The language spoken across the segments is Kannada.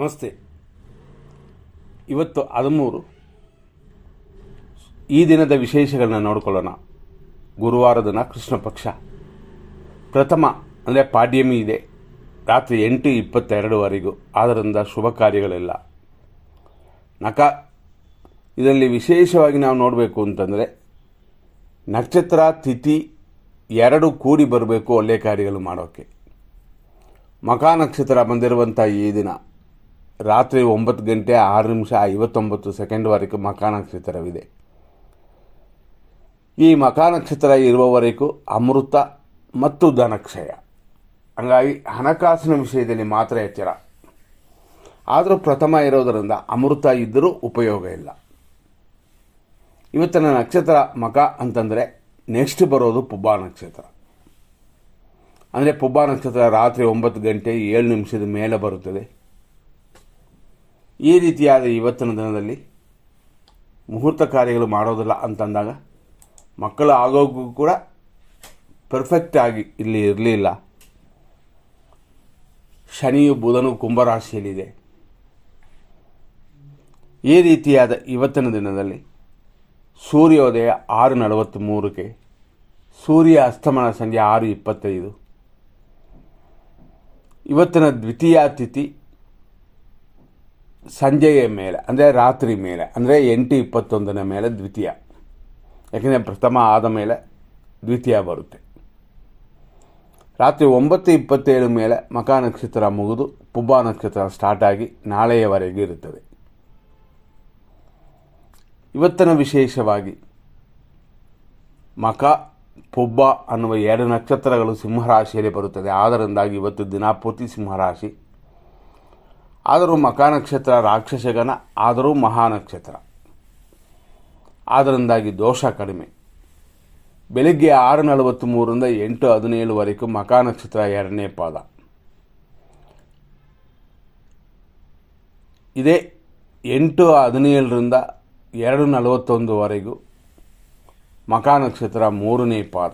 ನಮಸ್ತೆ. ಇವತ್ತು 13 ಈ ದಿನದ ವಿಶೇಷಗಳನ್ನ ನೋಡ್ಕೊಳ್ಳೋಣ. ಗುರುವಾರ ದಿನ ಕೃಷ್ಣ ಪಕ್ಷ ಪ್ರಥಮ ಅಂದರೆ ಪಾಡ್ಯಮಿ ಇದೆ. ರಾತ್ರಿ 8:22ವರೆಗೂ. ಆದ್ದರಿಂದ ಶುಭ ಕಾರ್ಯಗಳೆಲ್ಲ ಇದರಲ್ಲಿ ವಿಶೇಷವಾಗಿ ನಾವು ನೋಡಬೇಕು ಅಂತಂದರೆ ನಕ್ಷತ್ರ ತಿಥಿ ಎರಡು ಕೂಡಿ ಬರಬೇಕು ಒಳ್ಳೆಯ ಕಾರ್ಯಗಳು ಮಾಡೋಕ್ಕೆ. ಮಖಾ ನಕ್ಷತ್ರ ಬಂದಿರುವಂಥ ಈ ದಿನ ರಾತ್ರಿ 9:06:59 ಮಖಾ ನಕ್ಷತ್ರವಿದೆ. ಈ ಮಖಾ ನಕ್ಷತ್ರ ಇರುವವರೆಗೂ ಅಮೃತ ಮತ್ತು ಧನಕ್ಷಯ. ಹಾಗಾಗಿ ಹಣಕಾಸಿನ ವಿಷಯದಲ್ಲಿ ಮಾತ್ರ ಎಚ್ಚರ. ಆದರೂ ಪ್ರಥಮ ಇರೋದರಿಂದ ಅಮೃತ ಇದ್ದರೂ ಉಪಯೋಗ ಇಲ್ಲ. ಇವತ್ತಿನ ನಕ್ಷತ್ರ ಮಖ ಅಂತಂದರೆ ನೆಕ್ಸ್ಟ್ ಬರೋದು ಪುಬ್ಬ ನಕ್ಷತ್ರ. ಅಂದರೆ ಪುಬ್ಬ ನಕ್ಷತ್ರ ರಾತ್ರಿ 9:07 ಮೇಲೆ ಬರುತ್ತದೆ. ಈ ರೀತಿಯಾದ ಇವತ್ತಿನ ದಿನದಲ್ಲಿ ಮುಹೂರ್ತ ಕಾರ್ಯಗಳು ಮಾಡೋದಿಲ್ಲ ಅಂತಂದಾಗ ಮಕ್ಕಳು ಆಗೋಗೂ ಕೂಡ ಪರ್ಫೆಕ್ಟಾಗಿ ಇಲ್ಲಿ ಇರಲಿಲ್ಲ. ಶನಿಯು ಬುಧನು ಕುಂಭರಾಶಿಯಲ್ಲಿದೆ. ಈ ರೀತಿಯಾದ ಇವತ್ತಿನ ದಿನದಲ್ಲಿ ಸೂರ್ಯೋದಯ 6:43, ಸೂರ್ಯ ಅಸ್ತಮನ ಸಂಜೆ 6:25. ಇವತ್ತಿನ ದ್ವಿತೀಯ ತಿಥಿ ಸಂಜೆಯ ಮೇಲೆ ಅಂದರೆ ರಾತ್ರಿ ಮೇಲೆ ಅಂದರೆ 8:21 ಮೇಲೆ ದ್ವಿತೀಯ. ಯಾಕೆಂದರೆ ಪ್ರಥಮ ಆದ ಮೇಲೆ ದ್ವಿತೀಯ ಬರುತ್ತೆ. ರಾತ್ರಿ 9:27 ಮೇಲೆ ಮಖಾ ನಕ್ಷತ್ರ ಮುಗಿದು ಪುಬ್ಬ ನಕ್ಷತ್ರ ಸ್ಟಾರ್ಟ್ ಆಗಿ ನಾಳೆಯವರೆಗೆ ಇರುತ್ತದೆ. ಇವತ್ತಿನ ವಿಶೇಷವಾಗಿ ಮಖ ಪುಬ್ಬ ಅನ್ನುವ ಎರಡು ನಕ್ಷತ್ರಗಳು ಸಿಂಹರಾಶಿಯಲ್ಲಿ ಬರುತ್ತದೆ. ಆದ್ದರಿಂದಾಗಿ ಇವತ್ತು ದಿನಪೂರ್ತಿ ಸಿಂಹರಾಶಿ. ಆದರೂ ಮಖಾ ನಕ್ಷತ್ರ ರಾಕ್ಷಸಗಣ, ಆದರೂ ಮಹಾನಕ್ಷತ್ರ. ಆದ್ದರಿಂದಾಗಿ ದೋಷ ಕಡಿಮೆ. ಬೆಳಿಗ್ಗೆ 6:43 8:17 ಮಖಾ ನಕ್ಷತ್ರ ಎರಡನೇ ಪಾದ ಇದೇ. 8:17 2:41 ಮಖಾ ನಕ್ಷತ್ರ ಮೂರನೇ ಪಾದ.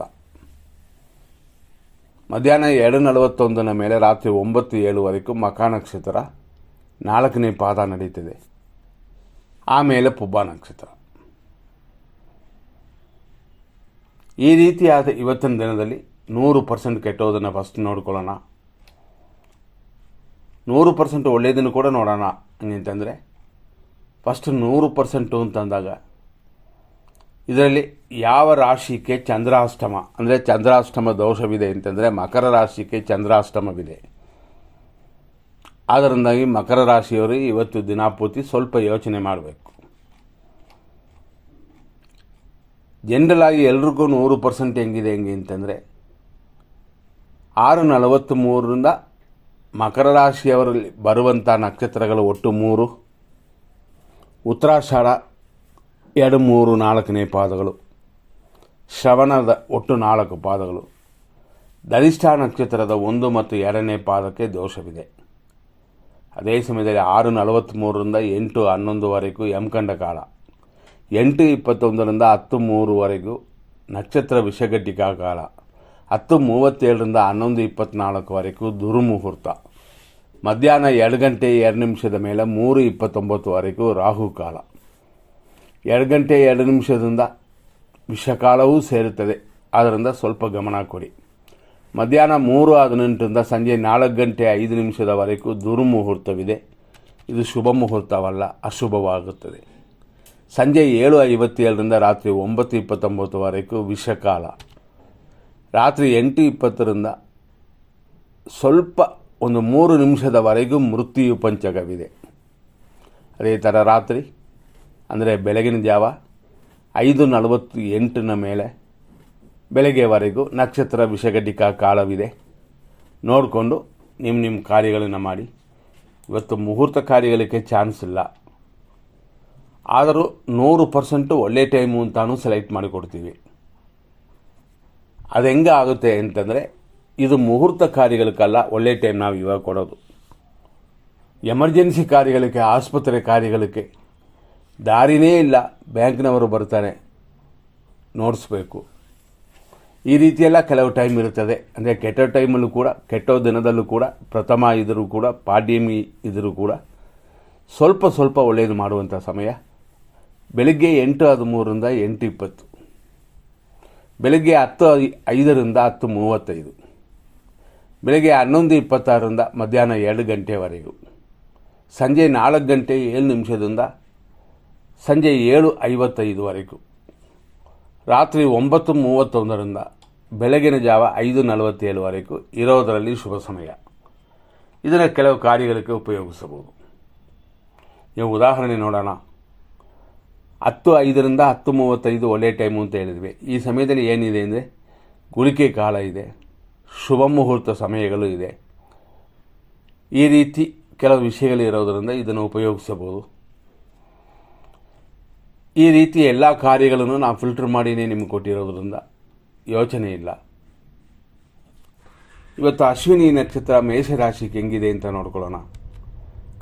ಮಧ್ಯಾಹ್ನ 2:41 ಮೇಲೆ ರಾತ್ರಿ 9:07 ಮಖಾ ನಕ್ಷತ್ರ ನಾಲ್ಕನೇ ಪಾದ ನಡೀತದೆ. ಆಮೇಲೆ ಪುಬ್ಬ ನಕ್ಷತ್ರ. ಈ ರೀತಿಯಾದ ಇವತ್ತಿನ ದಿನದಲ್ಲಿ 100% ಕೆಟ್ಟೋದನ್ನು ಫಸ್ಟ್ ನೋಡ್ಕೊಳ್ಳೋಣ. 100% ಒಳ್ಳೆಯದನ್ನು ಕೂಡ ನೋಡೋಣ. ಅಂತಂದರೆ ಫಸ್ಟ್ 100% ಅಂತಂದಾಗ ಇದರಲ್ಲಿ ಯಾವ ರಾಶಿಗೆ ಚಂದ್ರಾಷ್ಟಮ ಅಂದರೆ ಚಂದ್ರಾಷ್ಟಮ ದೋಷವಿದೆ ಅಂತಂದರೆ ಮಕರ ರಾಶಿಗೆ ಚಂದ್ರಾಷ್ಟಮವಿದೆ. ಆದ್ದರಿಂದಾಗಿ ಮಕರ ರಾಶಿಯವರು ಇವತ್ತು ದಿನಪೂರ್ತಿ ಸ್ವಲ್ಪ ಯೋಚನೆ ಮಾಡಬೇಕು. ಜನರಲ್ ಆಗಿ ಎಲ್ರಿಗೂ 100% ಹೆಂಗೆ ಅಂತಂದರೆ 6:43 ಮಕರ ರಾಶಿಯವರಲ್ಲಿ ಬರುವಂಥ ನಕ್ಷತ್ರಗಳು ಒಟ್ಟು 3. ಉತ್ತರಾಷಾಢ 2, 3, 4ನೇ ಪಾದಗಳು. ಶ್ರವಣದ ಒಟ್ಟು 4 ಪಾದಗಳು. ಧನಿಷ್ಠ ನಕ್ಷತ್ರದ 1 ಮತ್ತು 2ನೇ ಪಾದಕ್ಕೆ ದೋಷವಿದೆ. ಅದೇ ಸಮಯದಲ್ಲಿ 6:43 8:11 ಯಮಕಂಡ ಕಾಲ. 8:21 10:03 ನಕ್ಷತ್ರ ವಿಷಘಟಿಕಾ ಕಾಲ. 10:37 11:24 ದುರ್ಮುಹೂರ್ತ. ಮಧ್ಯಾಹ್ನ 2:02 ಮೇಲೆ 3:29 ರಾಹು ಕಾಲ. 2:02 ವಿಷಕಾಲವೂ ಸೇರುತ್ತದೆ. ಆದ್ದರಿಂದ ಸ್ವಲ್ಪ ಗಮನ ಕೊಡಿ. ಮಧ್ಯಾಹ್ನ 3:18 ಸಂಜೆ 4:05 ದುರ್ಮುಹೂರ್ತವಿದೆ. ಇದು ಶುಭ ಮುಹೂರ್ತವಲ್ಲ, ಅಶುಭವಾಗುತ್ತದೆ. ಸಂಜೆ 7:57 ರಾತ್ರಿ 9:29 ವಿಷಕಾಲ. ರಾತ್ರಿ 8:20 ಸ್ವಲ್ಪ ಒಂದು 3 ನಿಮಿಷದವರೆಗೂ ಮೃತ್ಯು ಪಂಚಕವಿದೆ. ಅದೇ ಥರ ರಾತ್ರಿ ಅಂದರೆ ಬೆಳಗಿನ ಜಾವ 5:48 ಮೇಲೆ ಬೆಳಗ್ಗೆವರೆಗೂ ನಕ್ಷತ್ರ ವಿಷಘಟಿಕಾ ಕಾಲವಿದೆ. ನೋಡಿಕೊಂಡು ನಿಮ್ಮ ಕಾರ್ಯಗಳನ್ನು ಮಾಡಿ. ಇವತ್ತು ಮುಹೂರ್ತ ಕಾರ್ಯಗಳಿಗೆ ಚಾನ್ಸ್ ಇಲ್ಲ. ಆದರೂ 100% ಒಳ್ಳೆ ಟೈಮು ಅಂತಾನು ಸೆಲೆಕ್ಟ್ ಮಾಡಿಕೊಡ್ತೀವಿ. ಅದು ಹೆಂಗೆ ಆಗುತ್ತೆ ಅಂತಂದರೆ ಇದು ಮುಹೂರ್ತ ಕಾರ್ಯಗಳಕ್ಕಲ್ಲ ಒಳ್ಳೆ ಟೈಮ್ ನಾವು ಇವಾಗ ಕೊಡೋದು. ಎಮರ್ಜೆನ್ಸಿ ಕಾರ್ಯಗಳಿಗೆ, ಆಸ್ಪತ್ರೆ ಕಾರ್ಯಗಳಿಗೆ ದಾರಿನೇ ಇಲ್ಲ. ಬ್ಯಾಂಕ್ನವರು ಬರ್ತಾರೆ, ನೋಡಿಸ್ಬೇಕು. ಈ ರೀತಿಯೆಲ್ಲ ಕೆಲವು ಟೈಮ್ ಇರುತ್ತದೆ. ಅಂದರೆ ಕೆಟ್ಟ ಟೈಮಲ್ಲೂ ಕೂಡ, ಕೆಟ್ಟ ದಿನದಲ್ಲೂ ಕೂಡ, ಪ್ರಥಮ ಇದ್ದರೂ ಕೂಡ, ಪಾಡ್ಯಮಿ ಇದ್ದರೂ ಕೂಡ ಸ್ವಲ್ಪ ಸ್ವಲ್ಪ ಒಳ್ಳೆಯದು ಮಾಡುವಂಥ ಸಮಯ ಬೆಳಗ್ಗೆ 8:13ರಿಂದ 8:20, ಬೆಳಗ್ಗೆ 10:05ರಿಂದ 10:35, ಬೆಳಗ್ಗೆ 11:26ರಿಂದ ಮಧ್ಯಾಹ್ನ 2 ಗಂಟೆವರೆಗೂ, ಸಂಜೆ 4 ಗಂಟೆ 7 ನಿಮಿಷದಿಂದ ಸಂಜೆ 7:55ವರೆಗೂ, ರಾತ್ರಿ 9:31ರಿಂದ ಬೆಳಗಿನ ಜಾವ 5:47ವರೆಗೂ ಇರೋದರಲ್ಲಿ ಶುಭ ಸಮಯ. ಇದನ್ನು ಕೆಲವು ಕಾರ್ಯಗಳಿಗೆ ಉಪಯೋಗಿಸಬಹುದು. ನೀವು ಉದಾಹರಣೆ ನೋಡೋಣ. 10:05ರಿಂದ 10:35 ಒಳ್ಳೆಯ ಟೈಮು ಅಂತ ಹೇಳಿದ್ವಿ. ಈ ಸಮಯದಲ್ಲಿ ಏನಿದೆ ಅಂದರೆ ಗುಳಿಕೆ ಕಾಲ ಇದೆ, ಶುಭ ಮುಹೂರ್ತ ಸಮಯಗಳು ಇದೆ. ಈ ರೀತಿ ಕೆಲವು ವಿಷಯಗಳು ಇರೋದರಿಂದ ಇದನ್ನು ಉಪಯೋಗಿಸಬಹುದು. ಈ ರೀತಿ ಎಲ್ಲ ಕಾರ್ಯಗಳನ್ನು ನಾವು ಫಿಲ್ಟರ್ ಮಾಡಿನೇ ನಿಮಗೆ ಕೊಟ್ಟಿರೋದ್ರಿಂದ ಯೋಚನೆ ಇಲ್ಲ. ಇವತ್ತು ಅಶ್ವಿನಿ ನಕ್ಷತ್ರ ಮೇಷರಾಶಿಗೆ ಹೆಂಗಿದೆ ಅಂತ ನೋಡ್ಕೊಳ್ಳೋಣ.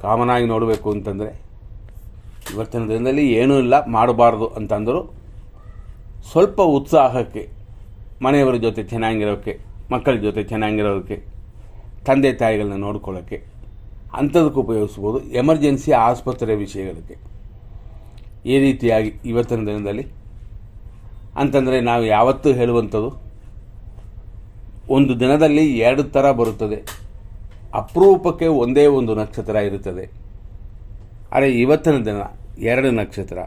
ಕಾಮನಾಗಿ ನೋಡಬೇಕು ಅಂತಂದರೆ ಇವತ್ತಿನ ದಿನದಲ್ಲಿ ಏನೂ ಇಲ್ಲ ಮಾಡಬಾರ್ದು ಅಂತಂದರೂ ಸ್ವಲ್ಪ ಉತ್ಸಾಹಕ್ಕೆ, ಮನೆಯವರ ಜೊತೆ ಚೆನ್ನಾಗಿರೋಕ್ಕೆ, ಮಕ್ಕಳ ಜೊತೆ ಚೆನ್ನಾಗಿರೋಕ್ಕೆ, ತಂದೆ ತಾಯಿಗಳನ್ನ ನೋಡ್ಕೊಳ್ಳೋಕ್ಕೆ ಅಂಥದಕ್ಕೆ ಉಪಯೋಗಿಸ್ಬೋದು. ಎಮರ್ಜೆನ್ಸಿ ಆಸ್ಪತ್ರೆ ವಿಷಯಗಳಿಗೆ ಈ ರೀತಿಯಾಗಿ ಇವತ್ತಿನ ದಿನದಲ್ಲಿ ಅಂತಂದರೆ ನಾವು ಯಾವತ್ತೂ ಹೇಳುವಂಥದ್ದು, ಒಂದು ದಿನದಲ್ಲಿ 2 ಥರ ಬರುತ್ತದೆ, ಅಪರೂಪಕ್ಕೆ ಒಂದೇ ಒಂದು ನಕ್ಷತ್ರ ಇರುತ್ತದೆ. ಆದರೆ ಇವತ್ತಿನ ದಿನ 2 ನಕ್ಷತ್ರ.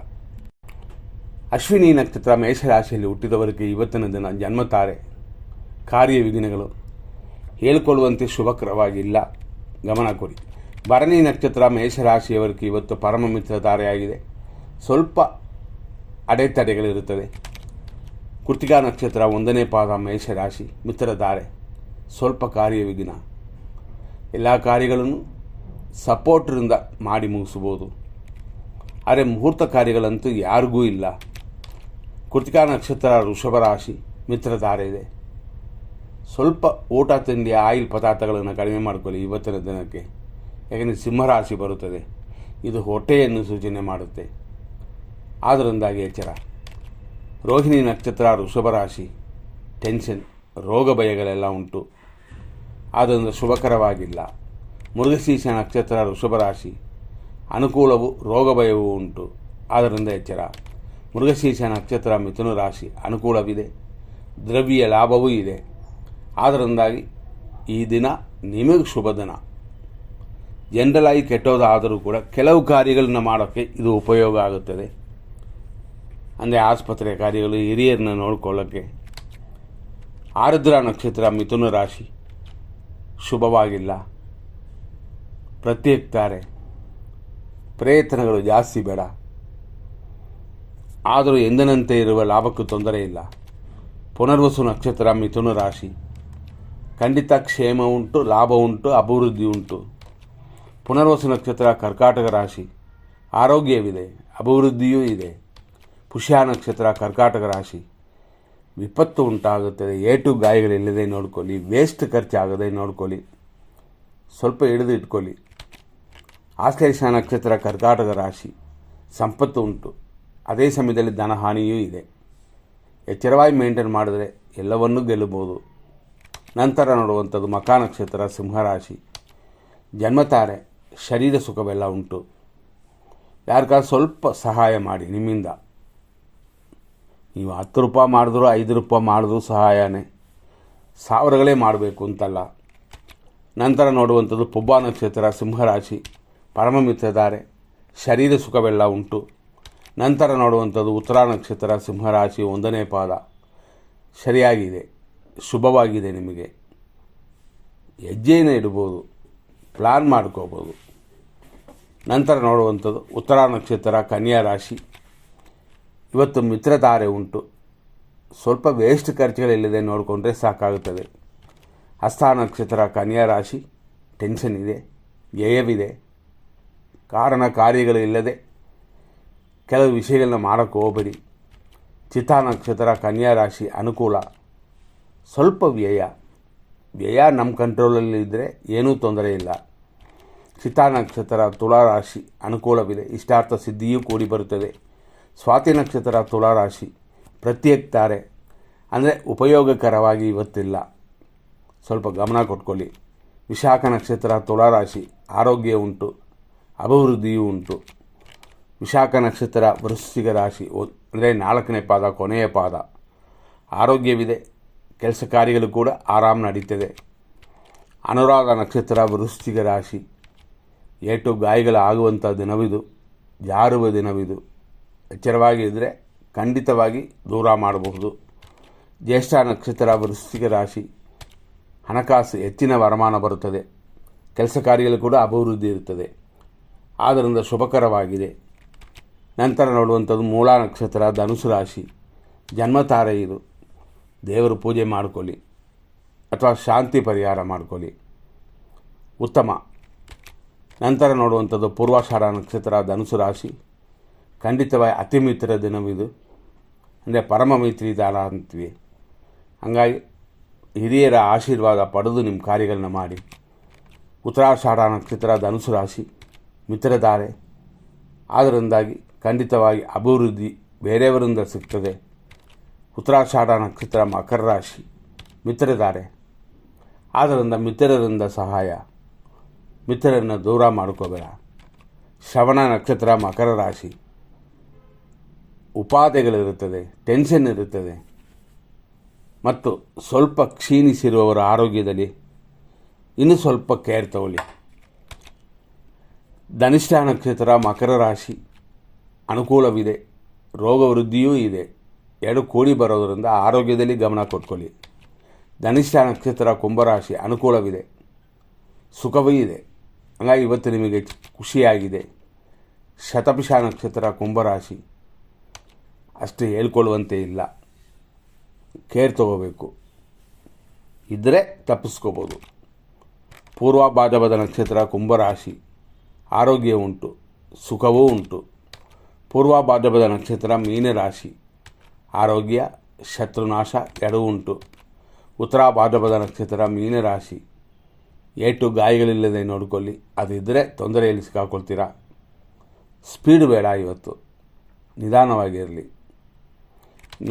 ಅಶ್ವಿನಿ ನಕ್ಷತ್ರ ಮೇಷರಾಶಿಯಲ್ಲಿ ಹುಟ್ಟಿದವರಿಗೆ ಇವತ್ತಿನ ದಿನ ಜನ್ಮತಾರೆ. ಕಾರ್ಯವಿಘ್ನಗಳು ಹೇಳಿಕೊಳ್ಳುವಂತೆ ಶುಭಕರವಾಗಿಲ್ಲ, ಗಮನ ಕೊಡಿ. ಭರಣಿ ನಕ್ಷತ್ರ ಮೇಷರಾಶಿಯವರಿಗೆ ಇವತ್ತು ಪರಮ ಮಿತ್ರ ತಾರೆಯಾಗಿದೆ, ಸ್ವಲ್ಪ ಅಡೆತಡೆಗಳಿರುತ್ತದೆ. ಕೃತಿಕಾ ನಕ್ಷತ್ರ 1ನೇ ಪಾದ ಮೇಷರಾಶಿ ಮಿತ್ರಧಾರೆ, ಸ್ವಲ್ಪ ಕಾರ್ಯವಿಘ್ನ. ಎಲ್ಲ ಕಾರ್ಯಗಳನ್ನು ಸಪೋರ್ಟ್ರಿಂದ ಮಾಡಿ ಮುಗಿಸ್ಬೋದು. ಆದರೆ ಮುಹೂರ್ತ ಕಾರ್ಯಗಳಂತೂ ಯಾರಿಗೂ ಇಲ್ಲ. ಕೃತಿಕಾ ನಕ್ಷತ್ರ ವೃಷಭ ರಾಶಿ ಮಿತ್ರಧಾರೆ ಇದೆ. ಸ್ವಲ್ಪ ಊಟ ತಿಂಡಿ ಆಯಿಲ್ ಪದಾರ್ಥಗಳನ್ನು ಕಡಿಮೆ ಮಾಡಿಕೊಳ್ಳಿ ಇವತ್ತಿನ ದಿನಕ್ಕೆ. ಯಾಕೆಂದರೆ ಸಿಂಹರಾಶಿ ಬರುತ್ತದೆ, ಇದು ಹೊಟ್ಟೆಯನ್ನು ಸೂಚನೆ ಮಾಡುತ್ತೆ. ಆದ್ದರಿಂದಾಗಿ ಎಚ್ಚರ. ರೋಹಿಣಿ ನಕ್ಷತ್ರ ವೃಷಭ ರಾಶಿ, ಟೆನ್ಷನ್, ರೋಗ ಭಯಗಳೆಲ್ಲ ಉಂಟು, ಆದ್ದರಿಂದ ಶುಭಕರವಾಗಿಲ್ಲ. ಮೃಗಶೀರ್ಷ ನಕ್ಷತ್ರ ವೃಷಭ ರಾಶಿ, ಅನುಕೂಲವು ರೋಗ ಭಯವೂ ಉಂಟು, ಆದ್ದರಿಂದ ಎಚ್ಚರ. ಮೃಗಶೀರ್ಷ ನಕ್ಷತ್ರ ಮಿಥುನ ರಾಶಿ, ಅನುಕೂಲವಿದೆ, ದ್ರವ್ಯ ಲಾಭವೂ ಇದೆ. ಆದ್ದರಿಂದಾಗಿ ಈ ದಿನ ನಿಮಗೆ ಶುಭ ದಿನ. ಜನರಲಾಗಿ ಕೆಟ್ಟೋದಾದರೂ ಕೂಡ ಕೆಲವು ಕಾರ್ಯಗಳನ್ನ ಮಾಡೋಕ್ಕೆ ಇದು ಉಪಯೋಗ ಆಗುತ್ತದೆ. ಅಂದರೆ ಆಸ್ಪತ್ರೆ ಕಾರ್ಯಗಳು, ಹಿರಿಯರನ್ನ ನೋಡಿಕೊಳ್ಳೋಕ್ಕೆ. ಆರ್ದ್ರ ನಕ್ಷತ್ರ ಮಿಥುನ ರಾಶಿ, ಶುಭವಾಗಿಲ್ಲ, ಪ್ರತ್ಯೇಕ್ತಾರೆ, ಪ್ರಯತ್ನಗಳು ಜಾಸ್ತಿ ಬೇಡ. ಆದರೂ ಎಂದಿನಂತೆ ಇರುವ ಲಾಭಕ್ಕೂ ತೊಂದರೆ ಇಲ್ಲ. ಪುನರ್ವಸು ನಕ್ಷತ್ರ ಮಿಥುನ ರಾಶಿ, ಖಂಡಿತ ಕ್ಷೇಮ ಉಂಟು, ಲಾಭ ಉಂಟು, ಅಭಿವೃದ್ಧಿ ಉಂಟು. ಪುನರ್ವಸು ನಕ್ಷತ್ರ ಕರ್ಕಾಟಕ ರಾಶಿ, ಆರೋಗ್ಯವಿದೆ, ಅಭಿವೃದ್ಧಿಯೂ ಇದೆ. ಪುಷ್ಯ ನಕ್ಷತ್ರ ಕರ್ಕಾಟಕ ರಾಶಿ, ವಿಪತ್ತು ಉಂಟಾಗುತ್ತದೆ, ಏಟು ಗಾಯಗಳಿಲ್ಲದೆ ನೋಡ್ಕೊಳ್ಳಿ, ವೇಸ್ಟ್ ಖರ್ಚಾಗದೆ ನೋಡ್ಕೊಳ್ಳಿ, ಸ್ವಲ್ಪ ಹಿಡಿದು ಇಟ್ಕೊಳ್ಳಿ. ಆಶ್ಲೇಷ ನಕ್ಷತ್ರ ಕರ್ಕಾಟಕ ರಾಶಿ, ಸಂಪತ್ತು ಉಂಟು, ಅದೇ ಸಮಯದಲ್ಲಿ ಧನಹಾನಿಯೂ ಇದೆ. ಎಚ್ಚರವಾಗಿ ಮೇಂಟೈನ್ ಮಾಡಿದರೆ ಎಲ್ಲವನ್ನೂ ಗೆಲ್ಲಬಹುದು. ನಂತರ ನೋಡುವಂಥದ್ದು ಮಖಾ ನಕ್ಷತ್ರ ಸಿಂಹರಾಶಿ, ಜನ್ಮತಾರೆ, ಶರೀರ ಸುಖವೆಲ್ಲ ಉಂಟು. ಯಾರಿಗಾದ್ರು ಸ್ವಲ್ಪ ಸಹಾಯ ಮಾಡಿ ನಿಮ್ಮಿಂದ. ನೀವು 10 ರೂಪಾಯಿ ಮಾಡಿದ್ರು 5 ರೂಪಾಯಿ ಮಾಡಿದ್ರು ಸಹಾಯನೇ, ಸಾವಿರಗಳೇ ಮಾಡಬೇಕು ಅಂತಲ್ಲ. ನಂತರ ನೋಡುವಂಥದ್ದು ಪುಬ್ಬ ನಕ್ಷತ್ರ ಸಿಂಹರಾಶಿ, ಪರಮ ಮಿತ್ರಧಾರೆ, ಶರೀರ ಸುಖವೆಲ್ಲ ಉಂಟು. ನಂತರ ನೋಡುವಂಥದ್ದು ಉತ್ತರ ನಕ್ಷತ್ರ ಸಿಂಹರಾಶಿ 1ನೇ ಪಾದ, ಸರಿಯಾಗಿದೆ, ಶುಭವಾಗಿದೆ. ನಿಮಗೆ ಹೆಜ್ಜೆಯನ್ನು ಇಡ್ಬೋದು, ಪ್ಲಾನ್ ಮಾಡ್ಕೋಬೋದು. ನಂತರ ನೋಡುವಂಥದ್ದು ಉತ್ತರ ನಕ್ಷತ್ರ ಕನ್ಯಾ ರಾಶಿ, ಇವತ್ತು ಮಿತ್ರಧಾರೆ ಉಂಟು, ಸ್ವಲ್ಪ ವೇಸ್ಟ್ ಖರ್ಚುಗಳಿಲ್ಲದೆ ನೋಡಿಕೊಂಡ್ರೆ ಸಾಕಾಗುತ್ತದೆ. ಹಸ್ತ ನಕ್ಷತ್ರ ಕನ್ಯಾ ರಾಶಿ, ಟೆನ್ಷನ್ ಇದೆ, ವ್ಯಯವಿದೆ, ಕಾರಣ ಕಾರ್ಯಗಳು ಇಲ್ಲದೆ ಕೆಲವು ವಿಷಯಗಳನ್ನ ಮಾಡೋಕ್ಕೆ ಹೋಗಬೇಡಿ. ಚಿತ್ತಾ ನಕ್ಷತ್ರ ಕನ್ಯಾ ರಾಶಿ, ಅನುಕೂಲ, ಸ್ವಲ್ಪ ವ್ಯಯ ನಮ್ಮ ಕಂಟ್ರೋಲಲ್ಲಿ ಇದ್ದರೆ ಏನೂ ತೊಂದರೆ ಇಲ್ಲ. ಚಿತ್ತಾ ನಕ್ಷತ್ರ ತುಲಾರಾಶಿ, ಅನುಕೂಲವಿದೆ, ಇಷ್ಟಾರ್ಥ ಸಿದ್ಧಿಯೂ ಕೂಡಿ ಬರುತ್ತದೆ. ಸ್ವಾತಿ ನಕ್ಷತ್ರ ತುಲಾರಾಶಿ, ಪ್ರತ್ಯೇಕ್ತಾರೆ, ಅಂದರೆ ಉಪಯೋಗಕರವಾಗಿ ಇವತ್ತಿಲ್ಲ, ಸ್ವಲ್ಪ ಗಮನ ಕೊಟ್ಕೊಳ್ಳಿ. ವಿಶಾಖ ನಕ್ಷತ್ರ ತುಲಾರಾಶಿ, ಆರೋಗ್ಯ ಉಂಟು, ಅಭಿವೃದ್ಧಿಯೂ ಉಂಟು. ವಿಶಾಖ ನಕ್ಷತ್ರ ವೃಶ್ಚಿಕ ರಾಶಿ ಅಂದರೆ 4ನೇ ಪಾದ, ಕೊನೆಯ ಪಾದ. ಆರೋಗ್ಯವಿದೆ, ಕೆಲಸ ಕಾರ್ಯಗಳು ಕೂಡ ಆರಾಮ ನಡೀತದೆ. ಅನುರಾಧ ನಕ್ಷತ್ರ ವೃಶ್ಚಿಕ ರಾಶಿ, ಏಟು ಗಾಯಗಳಾಗುವಂಥ ದಿನವಿದು, ಜಾರುವ ದಿನವಿದು. ಎಚ್ಚರವಾಗಿದ್ದರೆ ಖಂಡಿತವಾಗಿ ದೂರ ಮಾಡಬಹುದು. ಜ್ಯೇಷ್ಠ ನಕ್ಷತ್ರ ವೃಶ್ಚಿಕ ರಾಶಿ, ಹಣಕಾಸು ಹೆಚ್ಚಿನ ವರಮಾನ ಬರುತ್ತದೆ, ಕೆಲಸ ಕಾರ್ಯಗಳು ಕೂಡ ಅಭಿವೃದ್ಧಿ ಇರುತ್ತದೆ, ಆದ್ದರಿಂದ ಶುಭಕರವಾಗಿದೆ. ನಂತರ ನೋಡುವಂಥದ್ದು ಮೂಲ ನಕ್ಷತ್ರ ಧನುಸು ರಾಶಿ, ಜನ್ಮತಾರೆ ಇದು. ದೇವರು ಪೂಜೆ ಮಾಡಿಕೊಳ್ಳಿ ಅಥವಾ ಶಾಂತಿ ಪರಿಹಾರ ಮಾಡಿಕೊಳ್ಳಿ, ಉತ್ತಮ. ನಂತರ ನೋಡುವಂಥದ್ದು ಪೂರ್ವಾಷಾಢ ನಕ್ಷತ್ರ ಧನುಸು ರಾಶಿ, ಖಂಡಿತವಾಗಿ ಅತಿ ಮಿತ್ರ ದಿನವಿದು, ಅಂದರೆ ಪರಮ ಮೈತ್ರಿ ದಾನ ಅಂತೀವಿ. ಹಾಗಾಗಿ ಹಿರಿಯರ ಆಶೀರ್ವಾದ ಪಡೆದು ನಿಮ್ಮ ಕಾರ್ಯಗಳನ್ನ ಮಾಡಿ. ಉತ್ತರಾಷಾಢ ನಕ್ಷತ್ರ ಧನುಸು ರಾಶಿ, ಮಿತ್ರಧಾರೆ, ಅದರಿಂದಾಗಿ ಖಂಡಿತವಾಗಿ ಅಭಿವೃದ್ಧಿ ಬೇರೆಯವರಿಂದ ಸಿಗ್ತದೆ. ಉತ್ತರಾಷಾಢ ನಕ್ಷತ್ರ ಮಕರ ರಾಶಿ, ಮಿತ್ರಧಾರೆ, ಆದ್ದರಿಂದ ಮಿತ್ರರಿಂದ ಸಹಾಯ, ಮಿತ್ರರನ್ನು ದೂರ ಮಾಡ್ಕೋಬೇಡ. ಶ್ರವಣ ನಕ್ಷತ್ರ ಮಕರ ರಾಶಿ, ಉಪಾಧೆಗಳಿರುತ್ತದೆ, ಟೆನ್ಷನ್ ಇರುತ್ತದೆ ಮತ್ತು ಸ್ವಲ್ಪ ಕ್ಷೀಣಿಸಿರುವವರ ಆರೋಗ್ಯದಲ್ಲಿ ಇನ್ನೂ ಸ್ವಲ್ಪ ಕೇರ್ ತಗೊಳ್ಳಿ. ಧನಿಷ್ಠ ನಕ್ಷತ್ರ ಮಕರ ರಾಶಿ, ಅನುಕೂಲವಿದೆ, ರೋಗ ವೃದ್ಧಿಯೂ ಇದೆ, ಎರಡು ಕೂಡಿ ಬರೋದರಿಂದ ಆರೋಗ್ಯದಲ್ಲಿ ಗಮನ ಕೊಟ್ಕೊಳ್ಳಿ. ಧನಿಷ್ಠ ನಕ್ಷತ್ರ ಕುಂಭರಾಶಿ, ಅನುಕೂಲವಿದೆ, ಸುಖವೂ ಇದೆ, ಹಾಗಾಗಿ ಇವತ್ತು ನಿಮಗೆ ಖುಷಿಯಾಗಿದೆ. ಶತಭಿಷ ನಕ್ಷತ್ರ ಕುಂಭರಾಶಿ, ಅಷ್ಟು ಹೇಳ್ಕೊಳ್ಳುವಂತೆ ಇಲ್ಲ, ಕೇರ್ ತಗೋಬೇಕು, ಇದ್ದರೆ ತಪ್ಪಿಸ್ಕೋಬೋದು. ಪೂರ್ವ ಭಾದ್ರಪದ ನಕ್ಷತ್ರ ಕುಂಭರಾಶಿ, ಆರೋಗ್ಯ ಉಂಟು, ಸುಖವೂ ಉಂಟು. ಪೂರ್ವ ಭಾದ್ರಪದ ನಕ್ಷತ್ರ ಮೀನರಾಶಿ, ಆರೋಗ್ಯ, ಶತ್ರುನಾಶ ಎರಡೂ ಉಂಟು. ಉತ್ತರ ಭಾದ್ರಪದ ನಕ್ಷತ್ರ ಮೀನರಾಶಿ, ಏಟು ಗಾಯಗಳಿಲ್ಲದೆ ನೋಡಿಕೊಳ್ಳಿ, ಅದಿದ್ದರೆ ತೊಂದರೆಯಲ್ಲಿ ಸಿಕ್ಕಾಕೊಳ್ತೀರಾ. ಸ್ಪೀಡ್ ಬೇಡ, ಇವತ್ತು ನಿಧಾನವಾಗಿರಲಿ.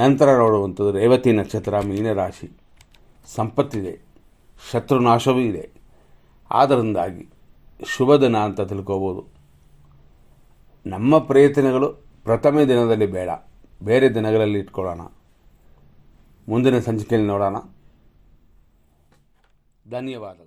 ನಂತರ ನೋಡುವಂಥದ್ದು ರೇವತಿ ನಕ್ಷತ್ರ ಮೀನರಾಶಿ, ಸಂಪತ್ತಿದೆ, ಶತ್ರುನಾಶವೂ ಇದೆ, ಆದ್ದರಿಂದಾಗಿ ಶುಭ ದಿನ ಅಂತ ತಿಳ್ಕೋಬೋದು. ನಮ್ಮ ಪ್ರಯತ್ನಗಳು ಪ್ರಥಮ ದಿನದಲ್ಲಿ ಬೇಡ, ಬೇರೆ ದಿನಗಳಲ್ಲಿ ಇಟ್ಕೊಳ್ಳೋಣ. ಮುಂದಿನ ಸಂಚಿಕೆಯಲ್ಲಿ ನೋಡೋಣ. ಧನ್ಯವಾದಗಳು.